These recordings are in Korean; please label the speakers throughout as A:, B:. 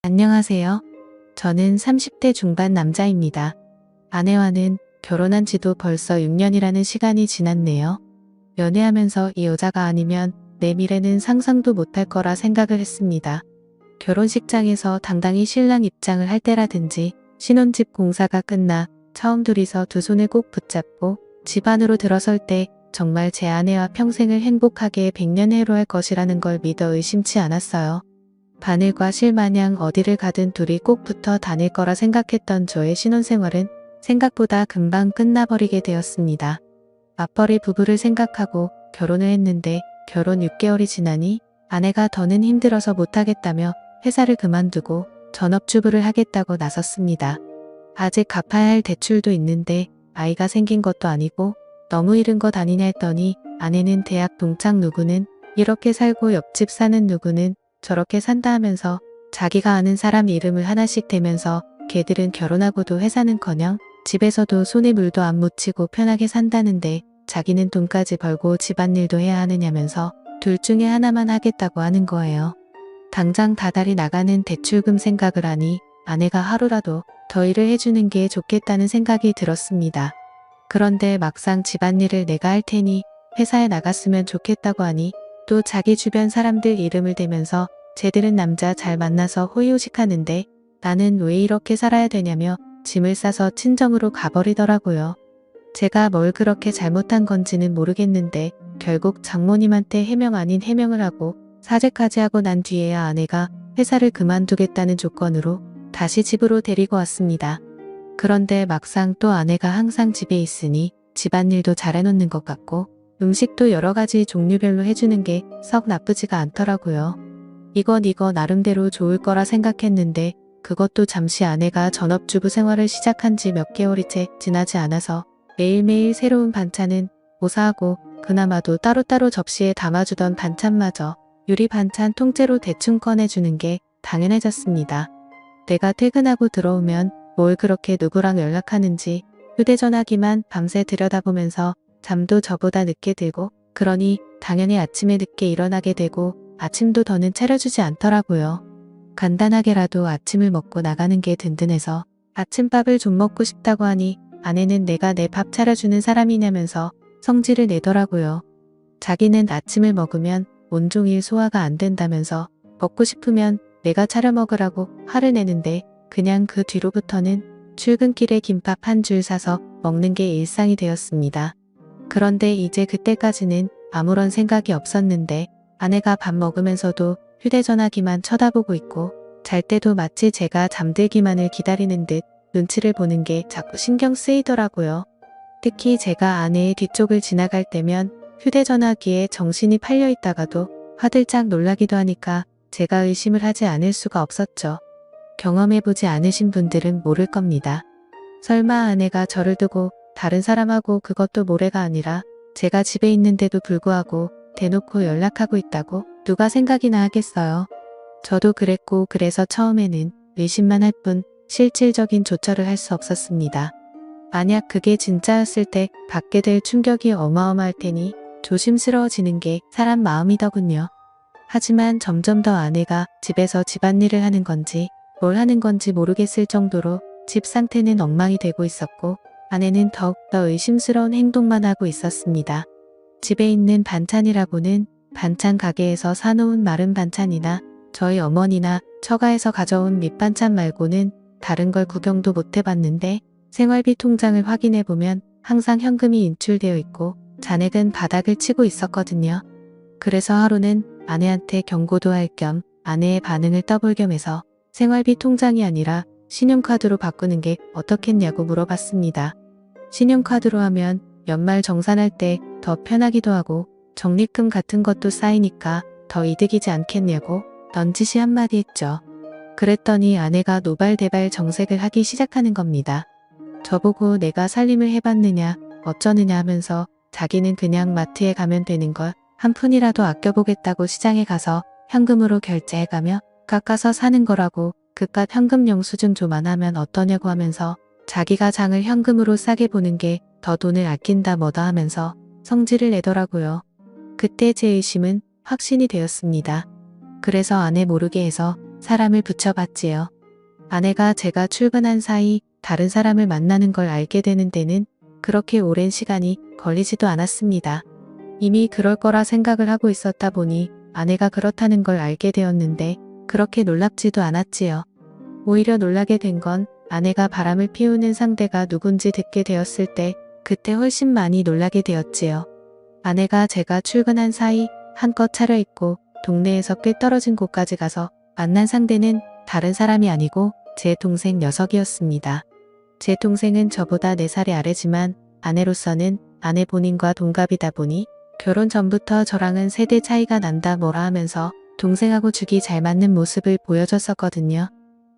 A: 안녕하세요. 저는 30대 중반 남자입니다. 아내와는 결혼한 지도 벌써 6년이라는 시간이 지났네요. 연애하면서 이 여자가 아니면 내 미래는 상상도 못할 거라 생각을 했습니다. 결혼식장에서 당당히 신랑 입장을 할 때라든지 신혼집 공사가 끝나 처음 둘이서 두 손을 꼭 붙잡고 집 안으로 들어설 때 정말 제 아내와 평생을 행복하게 백년해로할 것이라는 걸 믿어 의심치 않았어요. 바늘과 실 마냥 어디를 가든 둘이 꼭 붙어 다닐 거라 생각했던 저의 신혼생활은 생각보다 금방 끝나버리게 되었습니다. 맞벌이 부부를 생각하고 결혼을 했는데 결혼 6개월이 지나니 아내가 더는 힘들어서 못하겠다며 회사를 그만두고 전업주부를 하겠다고 나섰습니다. 아직 갚아야 할 대출도 있는데 아이가 생긴 것도 아니고 너무 이른 것 아니냐 했더니 아내는 대학 동창 누구는 이렇게 살고 옆집 사는 누구는 저렇게 산다 하면서 자기가 아는 사람 이름을 하나씩 대면서 걔들은 결혼하고도 회사는커녕 집에서도 손에 물도 안 묻히고 편하게 산다는데 자기는 돈까지 벌고 집안일도 해야 하느냐면서 둘 중에 하나만 하겠다고 하는 거예요. 당장 다달이 나가는 대출금 생각을 하니 아내가 하루라도 더 일을 해주는 게 좋겠다는 생각이 들었습니다. 그런데 막상 집안일을 내가 할 테니 회사에 나갔으면 좋겠다고 하니 또 자기 주변 사람들 이름을 대면서 쟤들은 남자 잘 만나서 호의호식하는데 나는 왜 이렇게 살아야 되냐며 짐을 싸서 친정으로 가버리더라고요. 제가 뭘 그렇게 잘못한 건지는 모르겠는데 결국 장모님한테 해명 아닌 해명을 하고 사죄까지 하고 난 뒤에야 아내가 회사를 그만두겠다는 조건으로 다시 집으로 데리고 왔습니다. 그런데 막상 또 아내가 항상 집에 있으니 집안일도 잘해놓는 것 같고 음식도 여러 가지 종류별로 해주는 게 썩 나쁘지가 않더라고요. 이건 나름대로 좋을 거라 생각했는데 그것도 잠시 아내가 전업주부 생활을 시작한 지 몇 개월이 채 지나지 않아서 매일매일 새로운 반찬은 고사하고 그나마도 따로따로 접시에 담아주던 반찬마저 유리 반찬 통째로 대충 꺼내주는 게 당연해졌습니다. 내가 퇴근하고 들어오면 뭘 그렇게 누구랑 연락하는지 휴대전화기만 밤새 들여다보면서 잠도 저보다 늦게 들고 그러니 당연히 아침에 늦게 일어나게 되고 아침도 더는 차려주지 않더라고요. 간단하게라도 아침을 먹고 나가는 게 든든해서 아침밥을 좀 먹고 싶다고 하니 아내는 내가 내 밥 차려주는 사람이냐면서 성질을 내더라고요. 자기는 아침을 먹으면 온종일 소화가 안 된다면서 먹고 싶으면 내가 차려 먹으라고 화를 내는데 그냥 그 뒤로부터는 출근길에 김밥 한 줄 사서 먹는 게 일상이 되었습니다. 그런데 이제 그때까지는 아무런 생각이 없었는데 아내가 밥 먹으면서도 휴대전화기만 쳐다보고 있고 잘 때도 마치 제가 잠들기만을 기다리는 듯 눈치를 보는 게 자꾸 신경 쓰이더라고요. 특히 제가 아내의 뒤쪽을 지나갈 때면 휴대전화기에 정신이 팔려 있다가도 화들짝 놀라기도 하니까 제가 의심을 하지 않을 수가 없었죠. 경험해보지 않으신 분들은 모를 겁니다. 설마 아내가 저를 두고 다른 사람하고 그것도 모레가 아니라 제가 집에 있는데도 불구하고 대놓고 연락하고 있다고 누가 생각이나 하겠어요. 저도 그랬고 그래서 처음에는 의심만 할 뿐 실질적인 조처를 할 수 없었습니다. 만약 그게 진짜였을 때 받게 될 충격이 어마어마할 테니 조심스러워지는 게 사람 마음이더군요. 하지만 점점 더 아내가 집에서 집안일을 하는 건지 뭘 하는 건지 모르겠을 정도로 집 상태는 엉망이 되고 있었고 아내는 더욱더 의심스러운 행동만 하고 있었습니다. 집에 있는 반찬이라고는 반찬 가게에서 사놓은 마른 반찬이나 저희 어머니나 처가에서 가져온 밑반찬 말고는 다른 걸 구경도 못 해봤는데 생활비 통장을 확인해보면 항상 현금이 인출되어 있고 잔액은 바닥을 치고 있었거든요. 그래서 하루는 아내한테 경고도 할 겸 아내의 반응을 떠볼 겸해서 생활비 통장이 아니라 신용카드로 바꾸는 게 어떻겠냐고 물어봤습니다. 신용카드로 하면 연말 정산할 때 더 편하기도 하고 적립금 같은 것도 쌓이니까 더 이득이지 않겠냐고 넌지시 한마디 했죠. 그랬더니 아내가 노발대발 정색을 하기 시작하는 겁니다. 저보고 내가 살림을 해봤느냐 어쩌느냐 하면서 자기는 그냥 마트에 가면 되는 걸 한 푼이라도 아껴보겠다고 시장에 가서 현금으로 결제해가며 깎아서 사는 거라고 그깟 현금 영수증 조만하면 어떠냐고 하면서 자기가 장을 현금으로 싸게 보는 게 더 돈을 아낀다 뭐다 하면서 성질을 내더라고요. 그때 제 의심은 확신이 되었습니다. 그래서 아내 모르게 해서 사람을 붙여봤지요. 아내가 제가 출근한 사이 다른 사람을 만나는 걸 알게 되는 데는 그렇게 오랜 시간이 걸리지도 않았습니다. 이미 그럴 거라 생각을 하고 있었다 보니 아내가 그렇다는 걸 알게 되었는데 그렇게 놀랍지도 않았지요. 오히려 놀라게 된 건 아내가 바람을 피우는 상대가 누군지 듣게 되었을 때 그때 훨씬 많이 놀라게 되었지요. 아내가 제가 출근한 사이 한껏 차려입고 동네에서 꽤 떨어진 곳까지 가서 만난 상대는 다른 사람이 아니고 제 동생 녀석이었습니다. 제 동생은 저보다 4살이 아래지만 아내로서는 아내 본인과 동갑이다 보니 결혼 전부터 저랑은 세대 차이가 난다 뭐라 하면서 동생하고 죽이 잘 맞는 모습을 보여줬었거든요.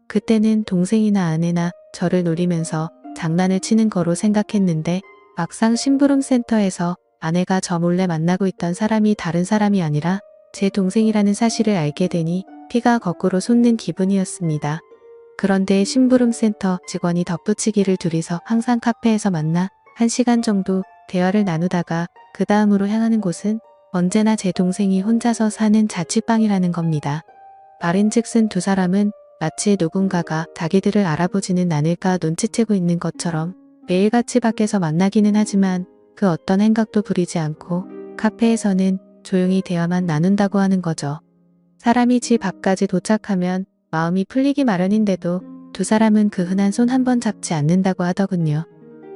A: 그때는 동생이나 아내나 저를 노리면서 장난을 치는 거로 생각했는데 막상 심부름센터에서 아내가 저 몰래 만나고 있던 사람이 다른 사람이 아니라 제 동생이라는 사실을 알게 되니 피가 거꾸로 솟는 기분이었습니다. 그런데 심부름센터 직원이 덧붙이기를 둘이서 항상 카페에서 만나 1시간 정도 대화를 나누다가 그 다음으로 향하는 곳은 언제나 제 동생이 혼자서 사는 자취방이라는 겁니다. 말인즉슨 두 사람은 마치 누군가가 자기들을 알아보지는 않을까 눈치채고 있는 것처럼 매일같이 밖에서 만나기는 하지만 그 어떤 행각도 부리지 않고 카페에서는 조용히 대화만 나눈다고 하는 거죠. 사람이 집 앞까지 도착하면 마음이 풀리기 마련인데도 두 사람은 그 흔한 손 한 번 잡지 않는다고 하더군요.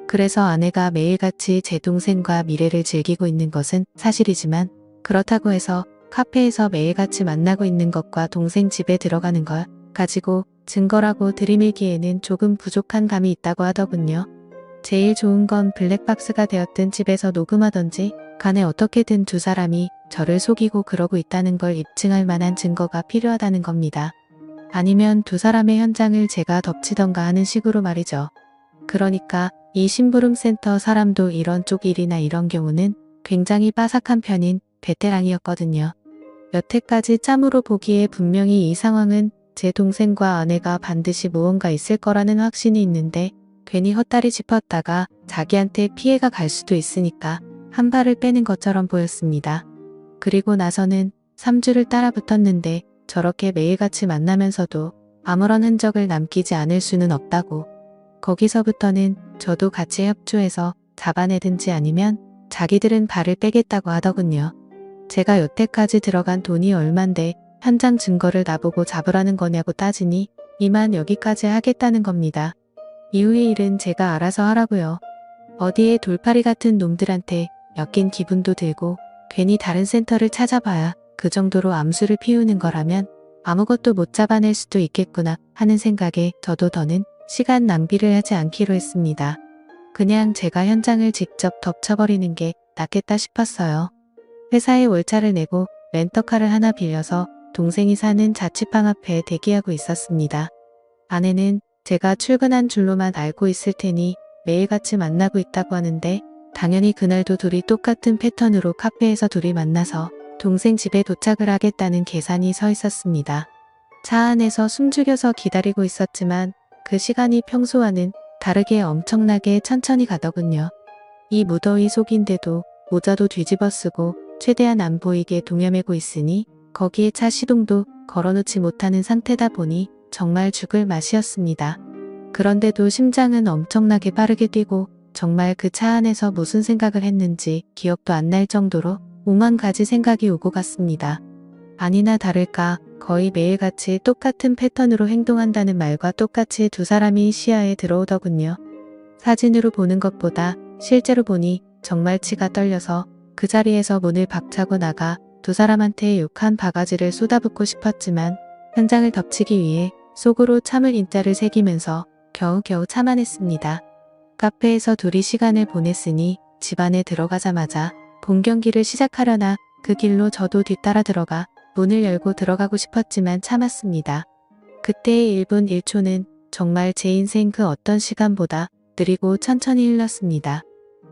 A: 그래서 아내가 매일같이 제 동생과 미래를 즐기고 있는 것은 사실이지만 그렇다고 해서 카페에서 매일같이 만나고 있는 것과 동생 집에 들어가는 걸 가지고 증거라고 들이밀기에는 조금 부족한 감이 있다고 하더군요. 제일 좋은 건 블랙박스가 되었든 집에서 녹음하던지 간에 어떻게든 두 사람이 저를 속이고 그러고 있다는 걸 입증할 만한 증거가 필요하다는 겁니다. 아니면 두 사람의 현장을 제가 덮치던가 하는 식으로 말이죠. 그러니까 이 심부름센터 사람도 이런 쪽 일이나 이런 경우는 굉장히 빠삭한 편인 베테랑이었거든요. 여태까지 짬으로 보기에 분명히 이 상황은 제 동생과 아내가 반드시 무언가 있을 거라는 확신이 있는데 괜히 헛다리 짚었다가 자기한테 피해가 갈 수도 있으니까 한 발을 빼는 것처럼 보였습니다. 그리고 나서는 3주를 따라 붙었는데 저렇게 매일같이 만나면서도 아무런 흔적을 남기지 않을 수는 없다고. 거기서부터는 저도 같이 협조해서 잡아내든지 아니면 자기들은 발을 빼겠다고 하더군요. 제가 여태까지 들어간 돈이 얼만데 현장 증거를 나보고 잡으라는 거냐고 따지니 이만 여기까지 하겠다는 겁니다. 이후의 일은 제가 알아서 하라고요. 어디에 돌팔이 같은 놈들한테 엮인 기분도 들고 괜히 다른 센터를 찾아봐야 그 정도로 암수를 피우는 거라면 아무것도 못 잡아낼 수도 있겠구나 하는 생각에 저도 더는 시간 낭비를 하지 않기로 했습니다. 그냥 제가 현장을 직접 덮쳐버리는 게 낫겠다 싶었어요. 회사에 월차를 내고 렌터카를 하나 빌려서 동생이 사는 자취방 앞에 대기하고 있었습니다. 아내는 제가 출근한 줄로만 알고 있을 테니 매일같이 만나고 있다고 하는데 당연히 그날도 둘이 똑같은 패턴으로 카페에서 둘이 만나서 동생 집에 도착을 하겠다는 계산이 서 있었습니다. 차 안에서 숨죽여서 기다리고 있었지만 그 시간이 평소와는 다르게 엄청나게 천천히 가더군요. 이 무더위 속인데도 모자도 뒤집어 쓰고 최대한 안 보이게 동여매고 있으니 거기에 차 시동도 걸어놓지 못하는 상태다 보니 정말 죽을 맛이었습니다. 그런데도 심장은 엄청나게 빠르게 뛰고 정말 그 차 안에서 무슨 생각을 했는지 기억도 안 날 정도로 오만 가지 생각이 오고 갔습니다. 아니나 다를까 거의 매일같이 똑같은 패턴으로 행동한다는 말과 똑같이 두 사람이 시야에 들어오더군요. 사진으로 보는 것보다 실제로 보니 정말 치가 떨려서 그 자리에서 문을 박차고 나가 두 사람한테 욕한 바가지를 쏟아붓고 싶었지만 현장을 덮치기 위해 속으로 참을 인자를 새기면서 겨우겨우 참아냈습니다. 카페에서 둘이 시간을 보냈으니 집 안에 들어가자마자 본 경기를 시작하려나 그 길로 저도 뒤따라 들어가 문을 열고 들어가고 싶었지만 참았습니다. 그때의 1분 1초는 정말 제 인생 그 어떤 시간보다 느리고 천천히 흘렀습니다.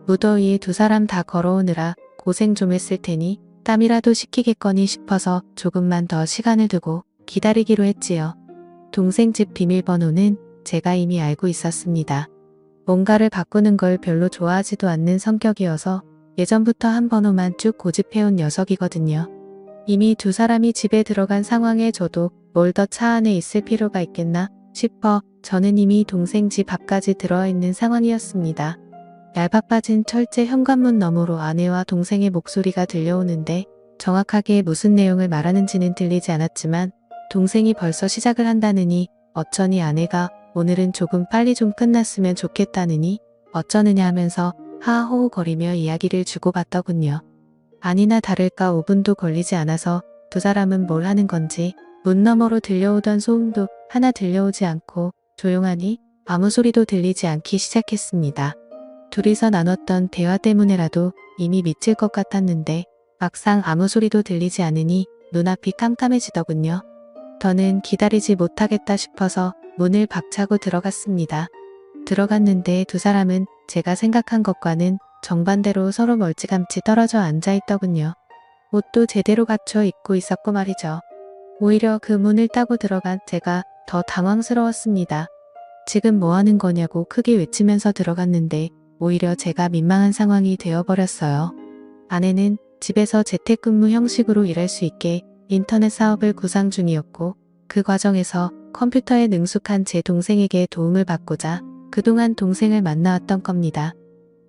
A: 무더위에 두 사람 다 걸어오느라 고생 좀 했을 테니 땀이라도 식히겠거니 싶어서 조금만 더 시간을 두고 기다리기로 했지요. 동생 집 비밀번호는 제가 이미 알고 있었습니다. 뭔가를 바꾸는 걸 별로 좋아하지도 않는 성격이어서 예전부터 한 번호만 쭉 고집해온 녀석이거든요. 이미 두 사람이 집에 들어간 상황에 저도 뭘 더 차 안에 있을 필요가 있겠나 싶어 저는 이미 동생 집 앞까지 들어와 있는 상황이었습니다. 얄팍빠진 철제 현관문 너머로 아내와 동생의 목소리가 들려오는데 정확하게 무슨 내용을 말하는지는 들리지 않았지만 동생이 벌써 시작을 한다느니 어쩌니 아내가 오늘은 조금 빨리 좀 끝났으면 좋겠다느니 어쩌느냐 하면서 하하호호거리며 이야기를 주고받더군요. 아니나 다를까 5분도 걸리지 않아서 두 사람은 뭘 하는 건지 문 너머로 들려오던 소음도 하나 들려오지 않고 조용하니 아무 소리도 들리지 않기 시작했습니다. 둘이서 나눴던 대화 때문에라도 이미 미칠 것 같았는데 막상 아무 소리도 들리지 않으니 눈앞이 깜깜해지더군요. 더는 기다리지 못하겠다 싶어서 문을 박차고 들어갔습니다. 들어갔는데 두 사람은 제가 생각한 것과는 정반대로 서로 멀찌감치 떨어져 앉아있더군요. 옷도 제대로 갖춰 입고 있었고 말이죠. 오히려 그 문을 따고 들어간 제가 더 당황스러웠습니다. 지금 뭐 하는 거냐고 크게 외치면서 들어갔는데 오히려 제가 민망한 상황이 되어버렸어요. 아내는 집에서 재택근무 형식으로 일할 수 있게 인터넷 사업을 구상 중이었고 그 과정에서 컴퓨터에 능숙한 제 동생에게 도움을 받고자 그동안 동생을 만나왔던 겁니다.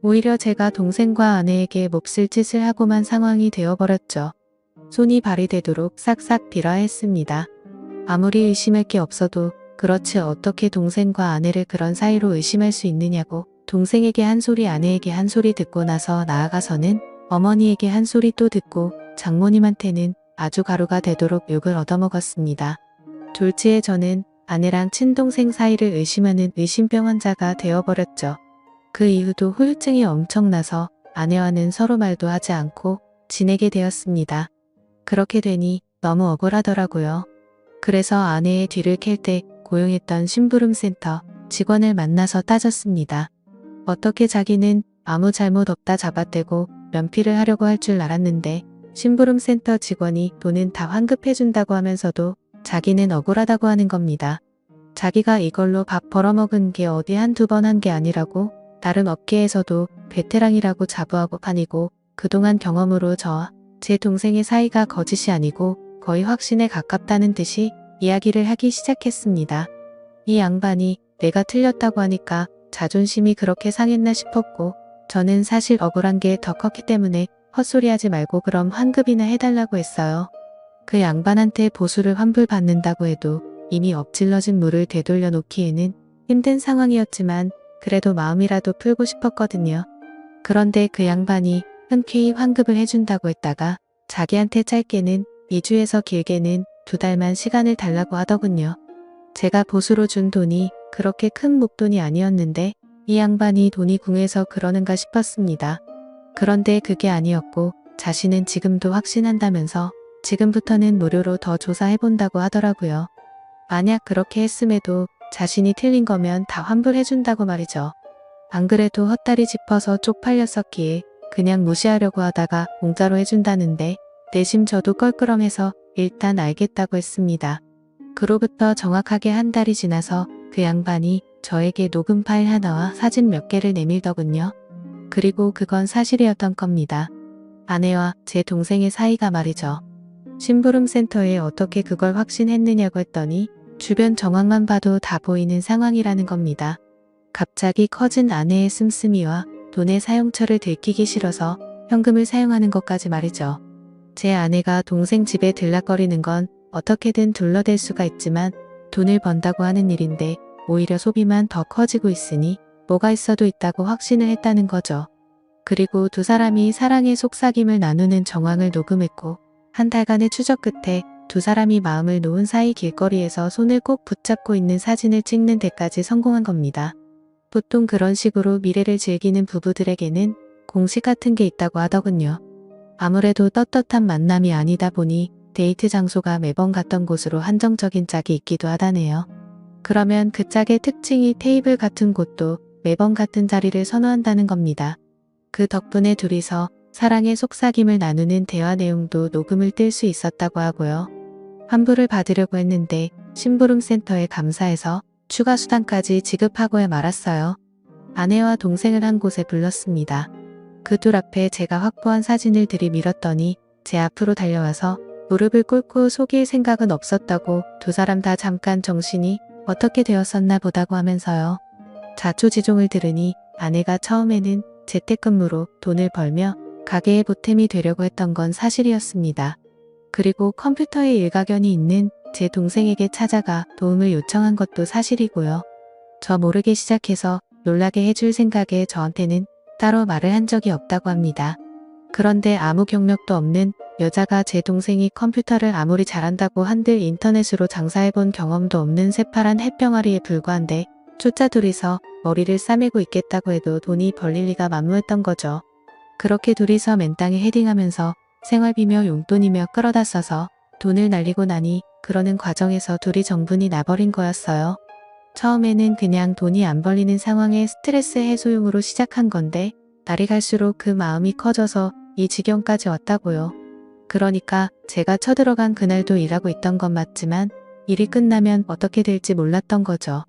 A: 오히려 제가 동생과 아내에게 몹쓸 짓을 하고만 상황이 되어버렸죠. 손이 발이 되도록 싹싹 빌어야 했습니다. 아무리 의심할 게 없어도 그렇지 어떻게 동생과 아내를 그런 사이로 의심할 수 있느냐고 동생에게 한 소리 아내에게 한 소리 듣고 나서 나아가서는 어머니에게 한 소리 또 듣고 장모님한테는 아주 가루가 되도록 욕을 얻어먹었습니다. 졸지에 저는 아내랑 친동생 사이를 의심하는 의심병 환자가 되어버렸죠. 그 이후도 후유증이 엄청나서 아내와는 서로 말도 하지 않고 지내게 되었습니다. 그렇게 되니 너무 억울하더라고요. 그래서 아내의 뒤를 캘 때 고용했던 심부름센터 직원을 만나서 따졌습니다. 어떻게 자기는 아무 잘못 없다 잡아떼고 면피를 하려고 할 줄 알았는데 심부름센터 직원이 돈은 다 환급해준다고 하면서도 자기는 억울하다고 하는 겁니다. 자기가 이걸로 밥 벌어먹은 게 어디 한두 번 한 게 아니라고 다른 업계에서도 베테랑이라고 자부하고 다니고 그동안 경험으로 저와 제 동생의 사이가 거짓이 아니고 거의 확신에 가깝다는 듯이 이야기를 하기 시작했습니다. 이 양반이 내가 틀렸다고 하니까 자존심이 그렇게 상했나 싶었고 저는 사실 억울한 게 더 컸기 때문에 헛소리하지 말고 그럼 환급이나 해달라고 했어요. 그 양반한테 보수를 환불받는다고 해도 이미 엎질러진 물을 되돌려 놓기에는 힘든 상황이었지만 그래도 마음이라도 풀고 싶었거든요. 그런데 그 양반이 흔쾌히 환급을 해준다고 했다가 자기한테 짧게는 2주에서 길게는 2달만 시간을 달라고 하더군요. 제가 보수로 준 돈이 그렇게 큰 목돈이 아니었는데 이 양반이 돈이 궁해서 그러는가 싶었습니다. 그런데 그게 아니었고 자신은 지금도 확신한다면서 지금부터는 무료로 더 조사해본다고 하더라고요. 만약 그렇게 했음에도 자신이 틀린 거면 다 환불해준다고 말이죠. 안 그래도 헛다리 짚어서 쪽팔렸었기에 그냥 무시하려고 하다가 공짜로 해준다는데 내심 저도 껄끄럼해서 일단 알겠다고 했습니다. 그로부터 정확하게 한 달이 지나서 그 양반이 저에게 녹음 파일 하나와 사진 몇 개를 내밀더군요. 그리고 그건 사실이었던 겁니다. 아내와 제 동생의 사이가 말이죠. 심부름센터에 어떻게 그걸 확신했느냐고 했더니 주변 정황만 봐도 다 보이는 상황이라는 겁니다. 갑자기 커진 아내의 씀씀이와 돈의 사용처를 들키기 싫어서 현금을 사용하는 것까지 말이죠. 제 아내가 동생 집에 들락거리는 건 어떻게든 둘러댈 수가 있지만 돈을 번다고 하는 일인데 오히려 소비만 더 커지고 있으니 뭐가 있어도 있다고 확신을 했다는 거죠. 그리고 두 사람이 사랑의 속삭임을 나누는 정황을 녹음했고 한 달간의 추적 끝에 두 사람이 마음을 놓은 사이 길거리에서 손을 꼭 붙잡고 있는 사진을 찍는 데까지 성공한 겁니다. 보통 그런 식으로 미래를 즐기는 부부들에게는 공식 같은 게 있다고 하더군요. 아무래도 떳떳한 만남이 아니다 보니 데이트 장소가 매번 갔던 곳으로 한정적인 짝이 있기도 하다네요. 그러면 그 짝의 특징이 테이블 같은 곳도 매번 같은 자리를 선호한다는 겁니다. 그 덕분에 둘이서 사랑의 속삭임을 나누는 대화 내용도 녹음을 뗄 수 있었다고 하고요. 환불을 받으려고 했는데 심부름센터에 감사해서 추가 수당까지 지급하고야 말았어요. 아내와 동생을 한 곳에 불렀습니다. 그 둘 앞에 제가 확보한 사진을 들이밀었더니 제 앞으로 달려와서 무릎을 꿇고 속일 생각은 없었다고 두 사람 다 잠깐 정신이 어떻게 되었었나 보다고 하면서요. 자초지종을 들으니 아내가 처음에는 재택근무로 돈을 벌며 가게의 보탬이 되려고 했던 건 사실이었습니다. 그리고 컴퓨터에 일가견이 있는 제 동생에게 찾아가 도움을 요청한 것도 사실이고요. 저 모르게 시작해서 놀라게 해줄 생각에 저한테는 따로 말을 한 적이 없다고 합니다. 그런데 아무 경력도 없는 여자가 제 동생이 컴퓨터를 아무리 잘한다고 한들 인터넷으로 장사해본 경험도 없는 새파란 햇병아리에 불과한데 초짜 둘이서 머리를 싸매고 있겠다고 해도 돈이 벌릴 리가 만무했던 거죠. 그렇게 둘이서 맨땅에 헤딩하면서 생활비며 용돈이며 끌어다 써서 돈을 날리고 나니 그러는 과정에서 둘이 정분이 나버린 거였어요. 처음에는 그냥 돈이 안 벌리는 상황에 스트레스 해소용으로 시작한 건데 날이 갈수록 그 마음이 커져서 이 지경까지 왔다고요. 그러니까 제가 쳐들어간 그날도 일하고 있던 건 맞지만 일이 끝나면 어떻게 될지 몰랐던 거죠.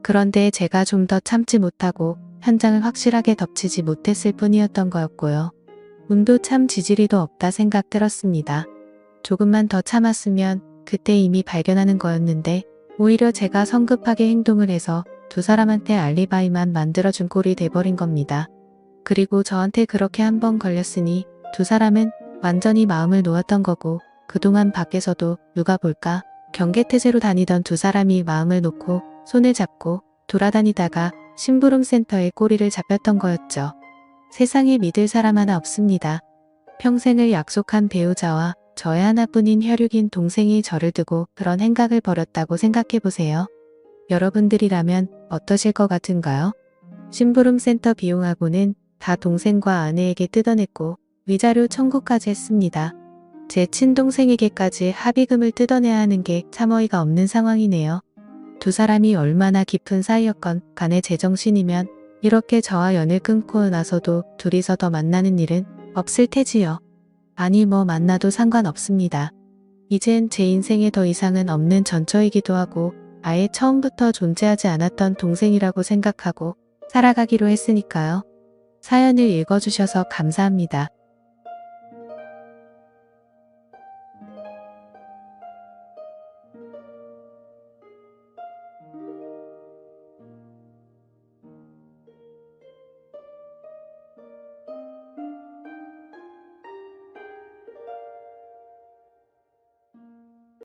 A: 그런데 제가 좀 더 참지 못하고 현장을 확실하게 덮치지 못했을 뿐이었던 거였고요. 운도 참 지지리도 없다 생각 들었습니다. 조금만 더 참았으면 그때 이미 발견하는 거였는데 오히려 제가 성급하게 행동을 해서 두 사람한테 알리바이만 만들어준 꼴이 돼버린 겁니다. 그리고 저한테 그렇게 한 번 걸렸으니 두 사람은 완전히 마음을 놓았던 거고 그동안 밖에서도 누가 볼까 경계태세로 다니던 두 사람이 마음을 놓고 손을 잡고 돌아다니다가 심부름센터에 꼬리를 잡혔던 거였죠. 세상에 믿을 사람 하나 없습니다. 평생을 약속한 배우자와 저의 하나뿐인 혈육인 동생이 저를 두고 그런 행각을 벌였다고 생각해보세요. 여러분들이라면 어떠실 것 같은가요? 심부름센터 비용하고는 다 동생과 아내에게 뜯어냈고 위자료 청구까지 했습니다. 제 친동생에게까지 합의금을 뜯어내야 하는 게 참 어이가 없는 상황이네요. 두 사람이 얼마나 깊은 사이였건 간에 제정신이면 이렇게 저와 연을 끊고 나서도 둘이서 더 만나는 일은 없을 테지요. 아니 뭐 만나도 상관없습니다. 이젠 제 인생에 더 이상은 없는 전처이기도 하고 아예 처음부터 존재하지 않았던 동생이라고 생각하고 살아가기로 했으니까요. 사연을 읽어주셔서 감사합니다.